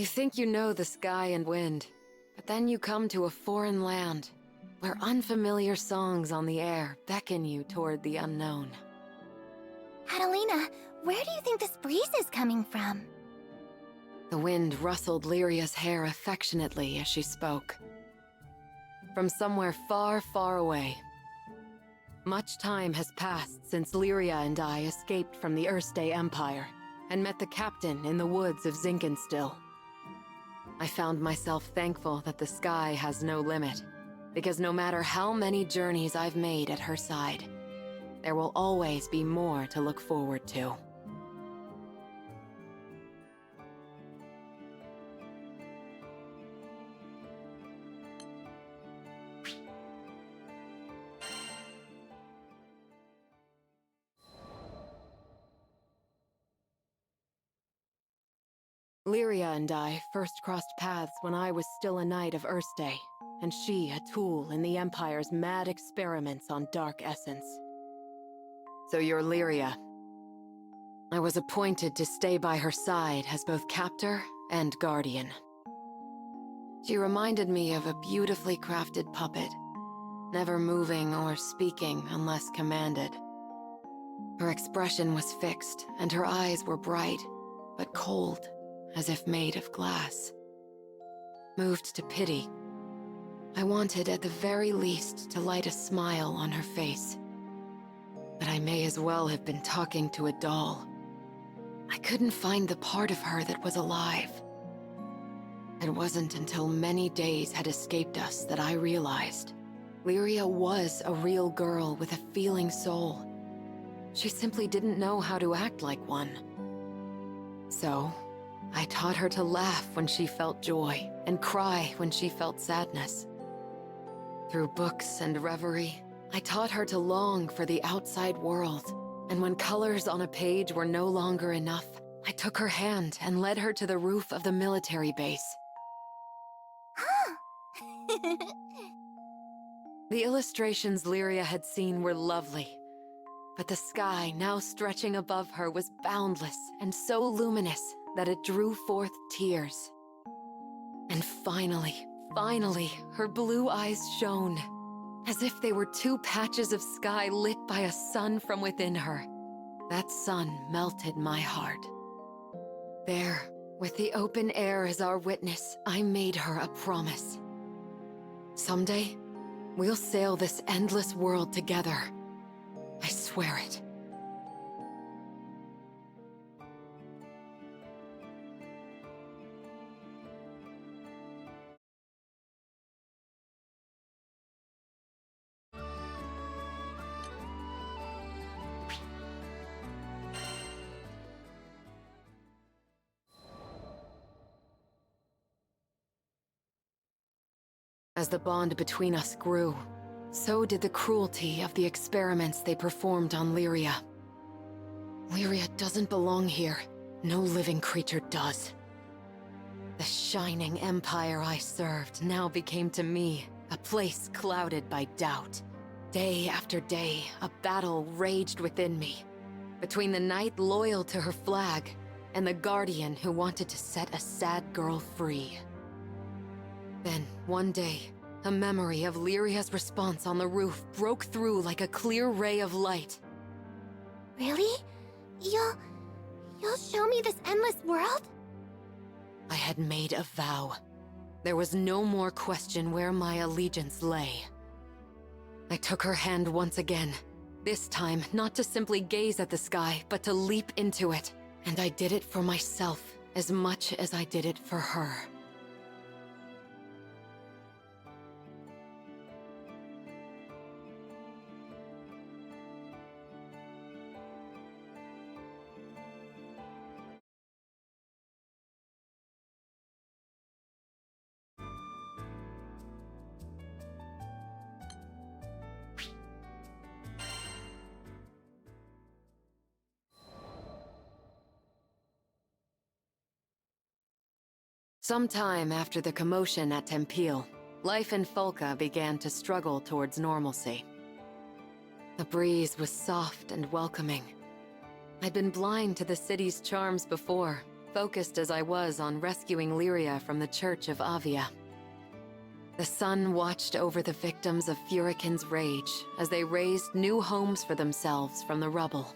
You think you know the sky and wind, but then you come to a foreign land, where unfamiliar songs on the air beckon you toward the unknown. Katalina, where do you think this breeze is coming from? The wind rustled Lyria's hair affectionately as she spoke. From somewhere far, far away. Much time has passed since Lyria and I escaped from the Erste Empire and met the captain in the woods of Zinkenstill. I found myself thankful that the sky has no limit, because no matter how many journeys I've made at her side, there will always be more to look forward to. Lyria and I first crossed paths when I was still a knight of Erste, and she a tool in the Empire's mad experiments on dark essence. So you're Lyria. I was appointed to stay by her side as both captor and guardian. She reminded me of a beautifully crafted puppet, never moving or speaking unless commanded. Her expression was fixed, and her eyes were bright, but cold, as if made of glass. Moved to pity, I wanted at the very least to light a smile on her face. But I may as well have been talking to a doll. I couldn't find the part of her that was alive. It wasn't until many days had escaped us that I realized Lyria was a real girl with a feeling soul. She simply didn't know how to act like one. So, I taught her to laugh when she felt joy and cry when she felt sadness. Through books and reverie, I taught her to long for the outside world, and when colors on a page were no longer enough, I took her hand and led her to the roof of the military base. The illustrations Lyria had seen were lovely, but the sky now stretching above her was boundless and so luminous that it drew forth tears. And finally, her blue eyes shone, as if they were two patches of sky lit by a sun from within her. That sun melted my heart. There, with the open air as our witness, I made her a promise. Someday, we'll sail this endless world together. I swear it. As the bond between us grew, so did the cruelty of the experiments they performed on Lyria. Lyria doesn't belong here. No living creature does. The shining empire I served now became to me a place clouded by doubt. Day after day, a battle raged within me, between the knight loyal to her flag and the guardian who wanted to set a sad girl free. Then, one day, a memory of Lyria's response on the roof broke through like a clear ray of light. Really? You'll show me this endless world? I had made a vow. There was no more question where my allegiance lay. I took her hand once again, this time not to simply gaze at the sky, but to leap into it. And I did it for myself as much as I did it for her. Sometime after the commotion at Tempil, life in Folca began to struggle towards normalcy. The breeze was soft and welcoming. I'd been blind to the city's charms before, focused as I was on rescuing Lyria from the Church of Avia. The sun watched over the victims of Furikin's rage as they raised new homes for themselves from the rubble.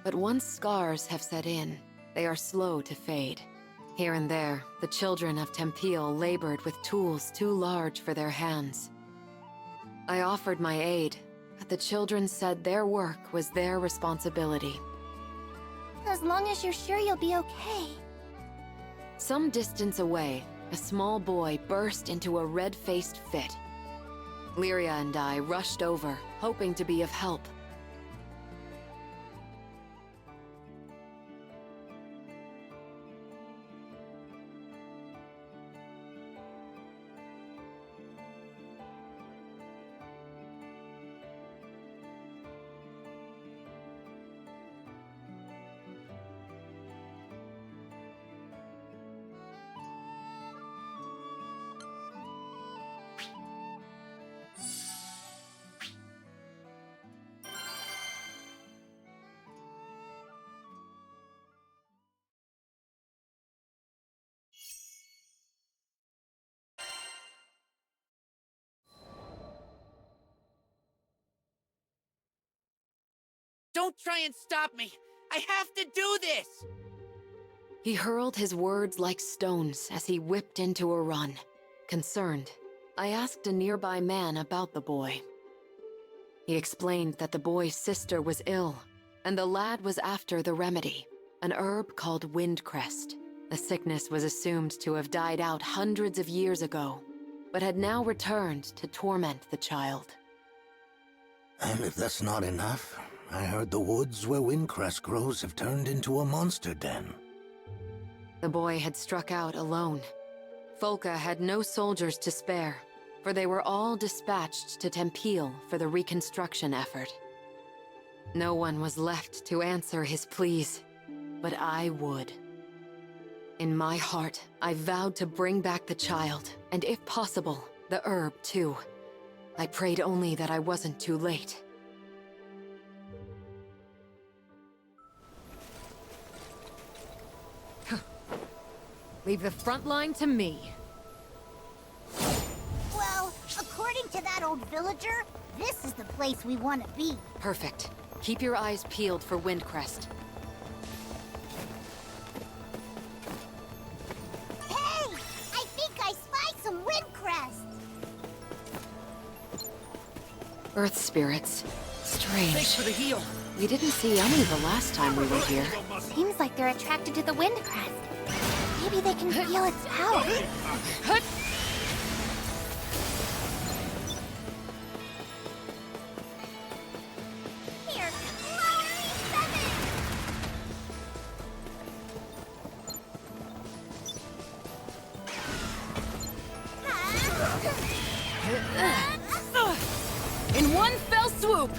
But once scars have set in, they are slow to fade. Here and there, the children of Tempeal labored with tools too large for their hands. I offered my aid, but the children said their work was their responsibility. As long as you're sure you'll be okay. Some distance away, a small boy burst into a red-faced fit. Lyria and I rushed over, hoping to be of help. Don't try and stop me! I have to do this! He hurled his words like stones as he whipped into a run. Concerned, I asked a nearby man about the boy. He explained that the boy's sister was ill, and the lad was after the remedy, an herb called windcrest. The sickness was assumed to have died out hundreds of years ago, but had now returned to torment the child. And if that's not enough, I heard the woods where windcrest grows have turned into a monster den. The boy had struck out alone. Folka had no soldiers to spare, for they were all dispatched to Tempeal for the reconstruction effort. No one was left to answer his pleas, but I would. In my heart, I vowed to bring back the child, and if possible, the herb too. I prayed only that I wasn't too late. Leave the front line to me. Well, according to that old villager, this is the place we want to be. Perfect. Keep your eyes peeled for Windcrest. Hey! I think I spy some windcrest! Earth spirits. Strange. Thanks for the heal. We didn't see any the last time we were here. Seems like they're attracted to the windcrest. Maybe they can feel its power. Here, flowery In one fell swoop!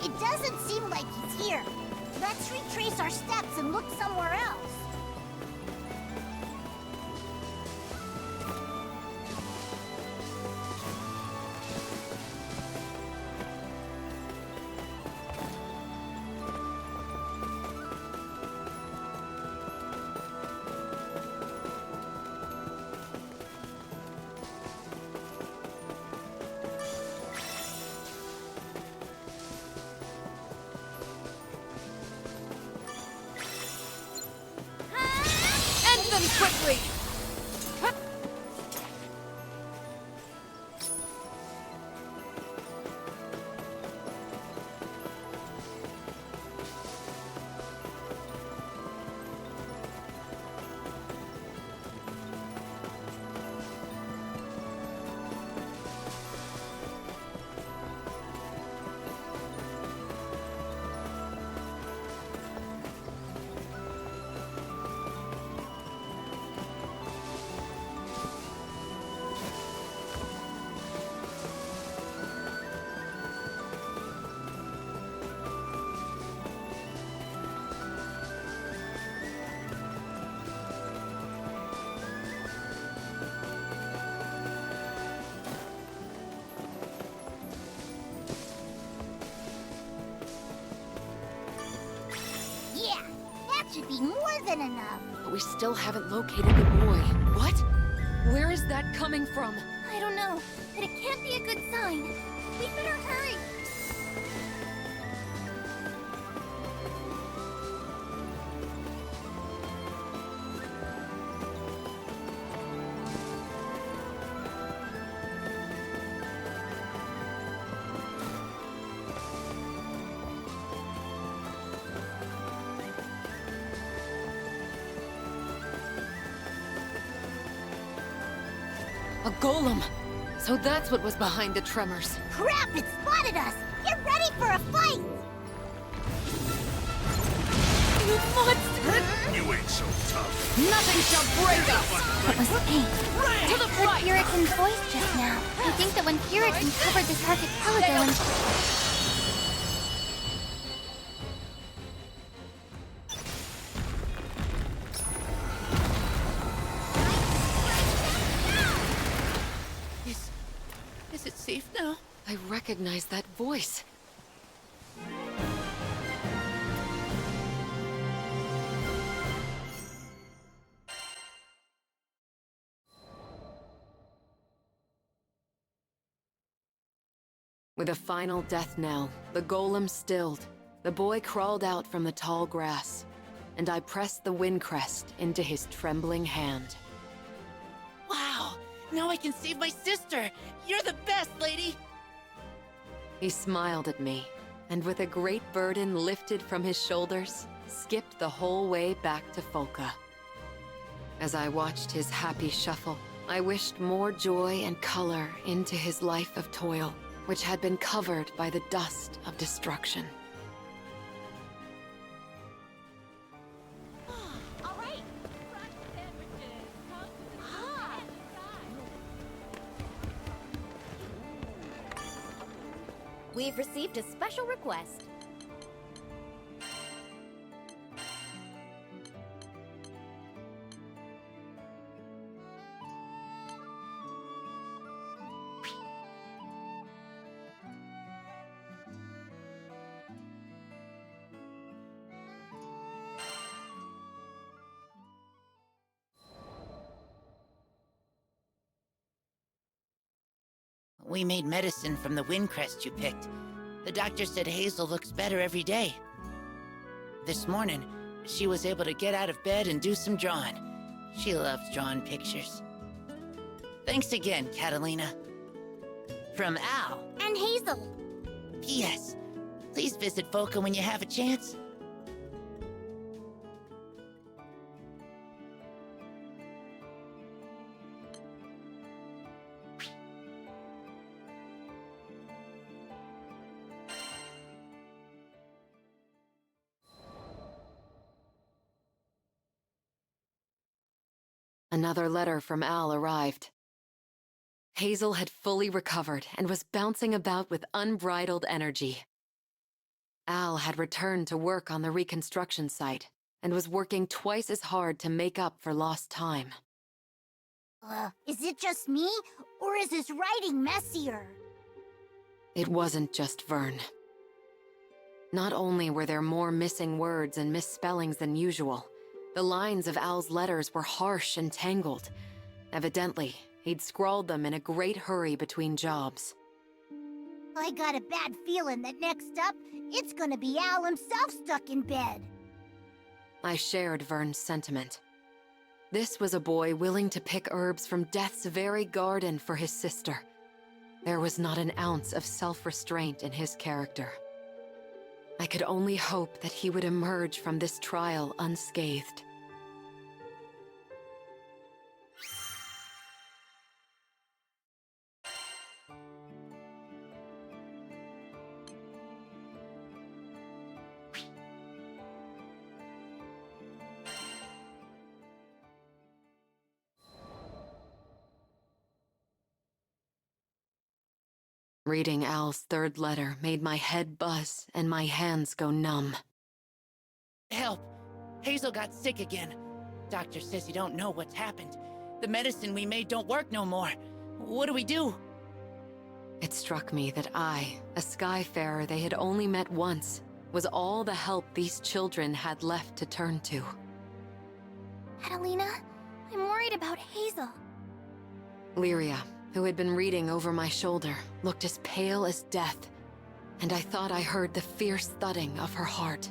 It doesn't seem like he's here. Let's retrace our steps and look somewhere else. Quickly! been enough. But we still haven't located the boy. What? Where is that coming from? I don't know, but it can't be a good sign. We better hurry. A golem! So that's what was behind the tremors. Crap, it spotted us! Get ready for a fight! You monster! You ain't so tough. Nothing shall break us! What was the pain? To the Heard fight! Kirikin's voice just now. I think that when Kirikin covered this archipelago and... Is it safe now? I recognize that voice. With a final death knell, the golem stilled. The boy crawled out from the tall grass, and I pressed the wind crest into his trembling hand. Wow! Now I can save my sister! You're the best, lady! He smiled at me, and with a great burden lifted from his shoulders, skipped the whole way back to Folka. As I watched his happy shuffle, I wished more joy and color into his life of toil, which had been covered by the dust of destruction. We've received a special request. We made medicine from the wind crest you picked. The doctor said Hazel looks better every day. This morning, she was able to get out of bed and do some drawing. She loves drawing pictures. Thanks again, Katalina. From Al. And Hazel. P.S. Please visit Folka when you have a chance. Another letter from Al arrived. Hazel had fully recovered and was bouncing about with unbridled energy. Al had returned to work on the reconstruction site and was working twice as hard to make up for lost time. Is it just me? Or is his writing messier? It wasn't just Vern. Not only were there more missing words and misspellings than usual, the lines of Al's letters were harsh and tangled. Evidently, he'd scrawled them in a great hurry between jobs. I got a bad feeling that next up, it's gonna be Al himself stuck in bed. I shared Vern's sentiment. This was a boy willing to pick herbs from death's very garden for his sister. There was not an ounce of self-restraint in his character. I could only hope that he would emerge from this trial unscathed. Reading Al's third letter made my head buzz and my hands go numb. Help! Hazel got sick again. Doctor says you don't know what's happened. The medicine we made don't work no more. What do we do? It struck me that I, a Skyfarer they had only met once, was all the help these children had left to turn to. Katalina, I'm worried about Hazel. Lyria, who had been reading over my shoulder, looked as pale as death, and I thought I heard the fierce thudding of her heart.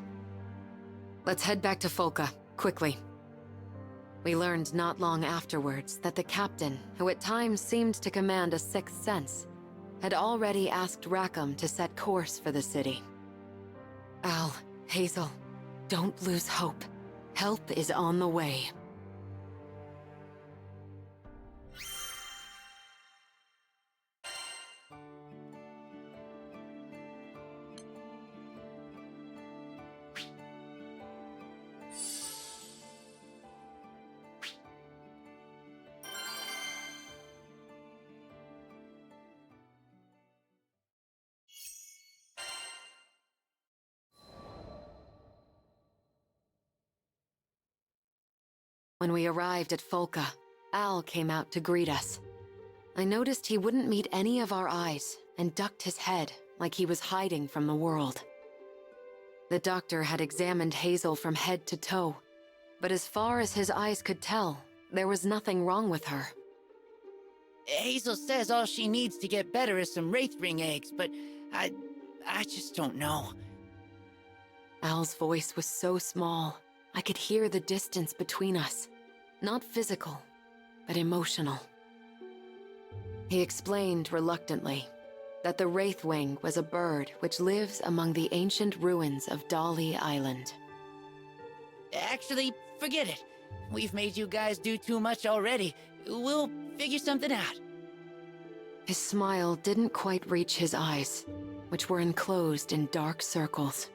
Let's head back to Folka, quickly. We learned not long afterwards that the captain, who at times seemed to command a sixth sense, had already asked Rackham to set course for the city. Al, Hazel, don't lose hope. Help is on the way. When we arrived at Folka, Al came out to greet us. I noticed he wouldn't meet any of our eyes and ducked his head like he was hiding from the world. The doctor had examined Hazel from head to toe, but as far as his eyes could tell, there was nothing wrong with her. Hazel says all she needs to get better is some Wraith Ring eggs, but I just don't know. Al's voice was so small, I could hear the distance between us. Not physical, but emotional. He explained reluctantly that the Wraithwing was a bird which lives among the ancient ruins of Dali Island. Actually, forget it. We've made you guys do too much already. We'll figure something out. His smile didn't quite reach his eyes, which were enclosed in dark circles.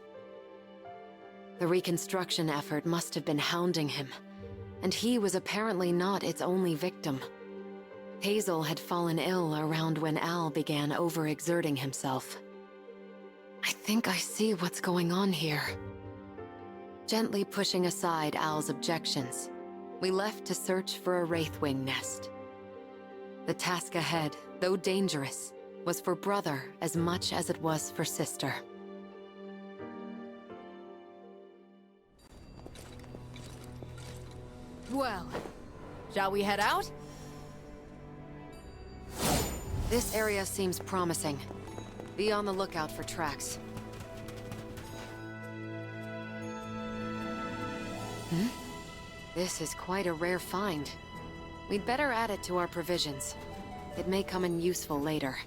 The reconstruction effort must have been hounding him, and he was apparently not its only victim. Hazel had fallen ill around when Al began overexerting himself. I think I see what's going on here. Gently pushing aside Al's objections, we left to search for a Wraithwing nest. The task ahead, though dangerous, was for brother as much as it was for sister. Well, shall we head out? This area seems promising. Be on the lookout for tracks. This is quite a rare find. We'd better add it to our provisions. It may come in useful later.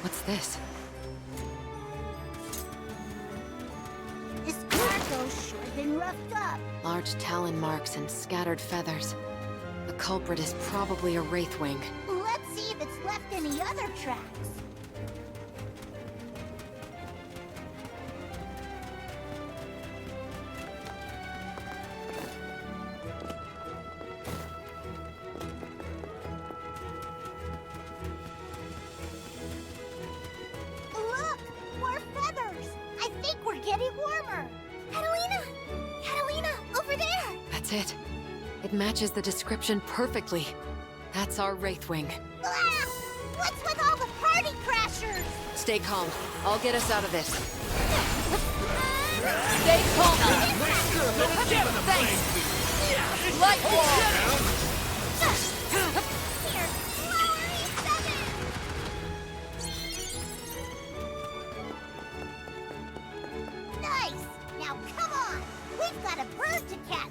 What's this? This cargo's sure been roughed up. Large talon marks and scattered feathers. The culprit is probably a Wraithwing. Let's see if it's left any other tracks. That's it. It matches the description perfectly. That's our Wraithwing. Ah! What's with all the party crashers? Stay calm. I'll get us out of this. Stay calm! Thanks! Light wall! Here, lower E7! Nice! Now come on! We've got a bird to catch!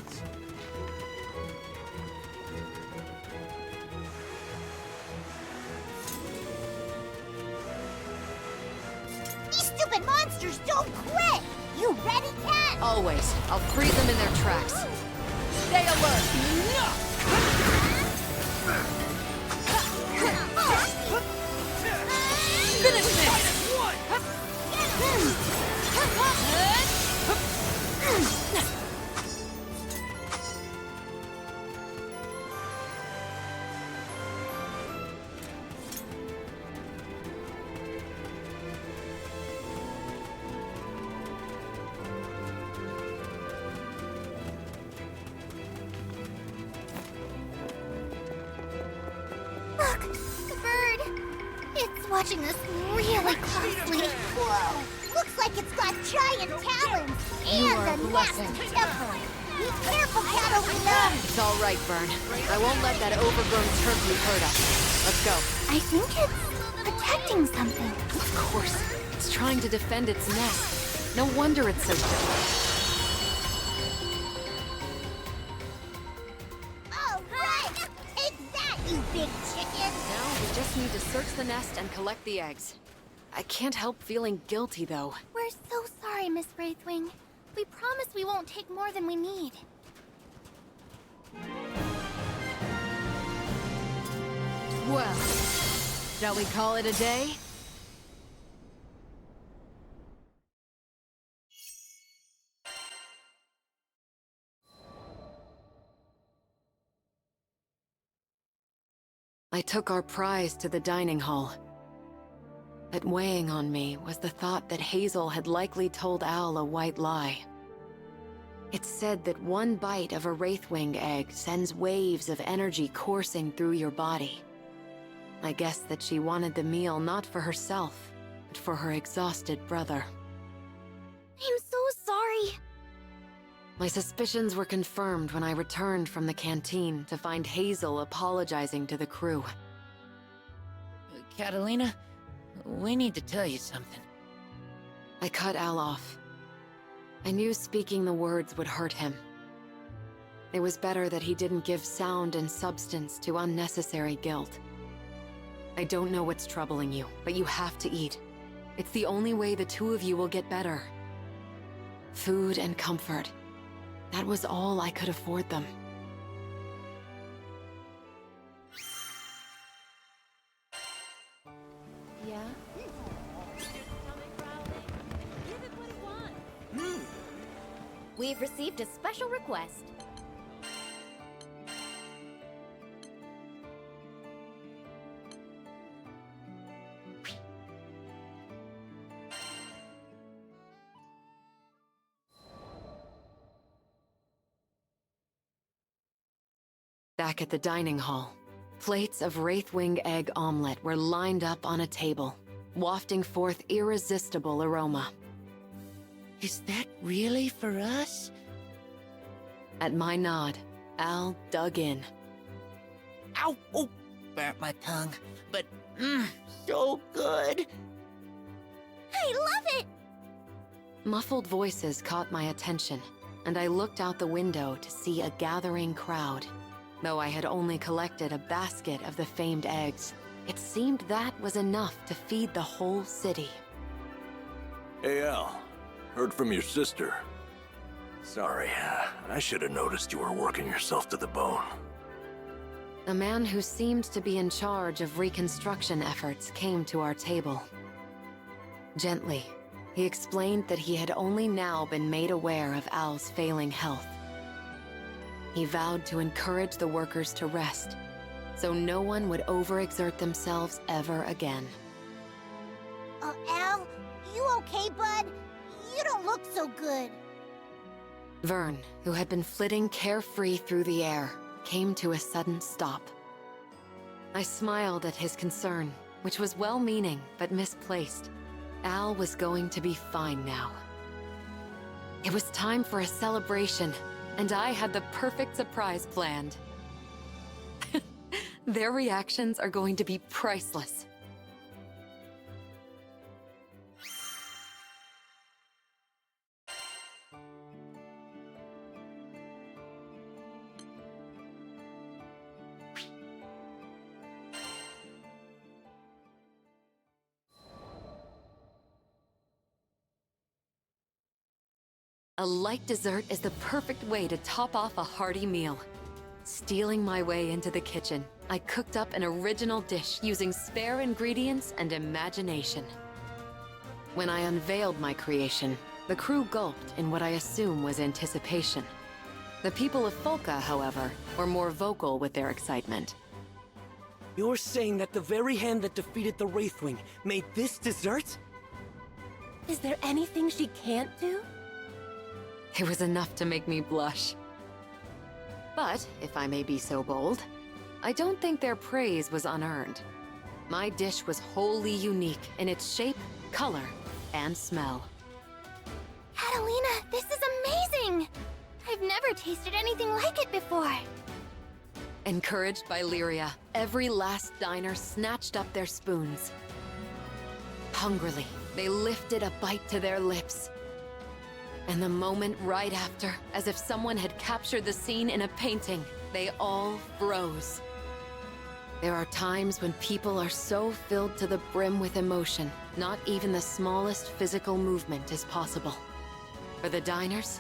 These stupid monsters don't quit! You ready, Cat? Always. I'll freeze them in their tracks. Stay alert! Finish this! Look! The bird! It's watching us really closely. Whoa! Looks like it's got giant talons! And are a a blessing. nasty temper! Be careful, Katalina! It's all right, Vern. I won't let that overgrown turkey hurt us. Let's go. I think it's protecting something. Of course. It's trying to defend its nest. No wonder it's so dumb. All right! Take that, you big chicken! Now we just need to search the nest and collect the eggs. I can't help feeling guilty, though. We're so sorry, Miss Wraithwing. We promise we won't take more than we need. Well, shall we call it a day? I took our prize to the dining hall. But weighing on me was the thought that Hazel had likely told Al a white lie. It said that one bite of a Wraithwing egg sends waves of energy coursing through your body. I guess that she wanted the meal not for herself, but for her exhausted brother. I'm so sorry. My suspicions were confirmed when I returned from the canteen to find Hazel apologizing to the crew. Katalina, we need to tell you something. I cut Al off. I knew speaking the words would hurt him. It was better that he didn't give sound and substance to unnecessary guilt. I don't know what's troubling you, but you have to eat. It's the only way the two of you will get better. Food and comfort. That was all I could afford them. Yeah? We've received a special request. Back at the dining hall, plates of Wraithwing egg omelet were lined up on a table, wafting forth irresistible aroma. Is that really for us? At my nod, Al dug in. Ow! Oh, burnt my tongue. But, so good. I love it! Muffled voices caught my attention, and I looked out the window to see a gathering crowd. Though I had only collected a basket of the famed eggs, it seemed that was enough to feed the whole city. Hey, Al. Heard from your sister. Sorry, I should have noticed you were working yourself to the bone. A man who seemed to be in charge of reconstruction efforts came to our table. Gently, he explained that he had only now been made aware of Al's failing health. He vowed to encourage the workers to rest, so no one would overexert themselves ever again. Al, you okay, bud? You don't look so good. Vern, who had been flitting carefree through the air, came to a sudden stop. I smiled at his concern, which was well-meaning but misplaced. Al was going to be fine now. It was time for a celebration, and I had the perfect surprise planned. Their reactions are going to be priceless. A light dessert is the perfect way to top off a hearty meal. Stealing my way into the kitchen, I cooked up an original dish using spare ingredients and imagination. When I unveiled my creation, the crew gulped in what I assume was anticipation. The people of Folka, however, were more vocal with their excitement. You're saying that the very hand that defeated the Wraithwing made this dessert? Is there anything she can't do? It was enough to make me blush. But, if I may be so bold, I don't think their praise was unearned. My dish was wholly unique in its shape, color, and smell. Katalina, this is amazing! I've never tasted anything like it before. Encouraged by Lyria, every last diner snatched up their spoons. Hungrily, they lifted a bite to their lips. And the moment right after, as if someone had captured the scene in a painting, they all froze. There are times when people are so filled to the brim with emotion, not even the smallest physical movement is possible. For the diners,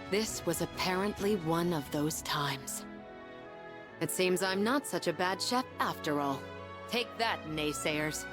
this was apparently one of those times. It seems I'm not such a bad chef after all. Take that, naysayers.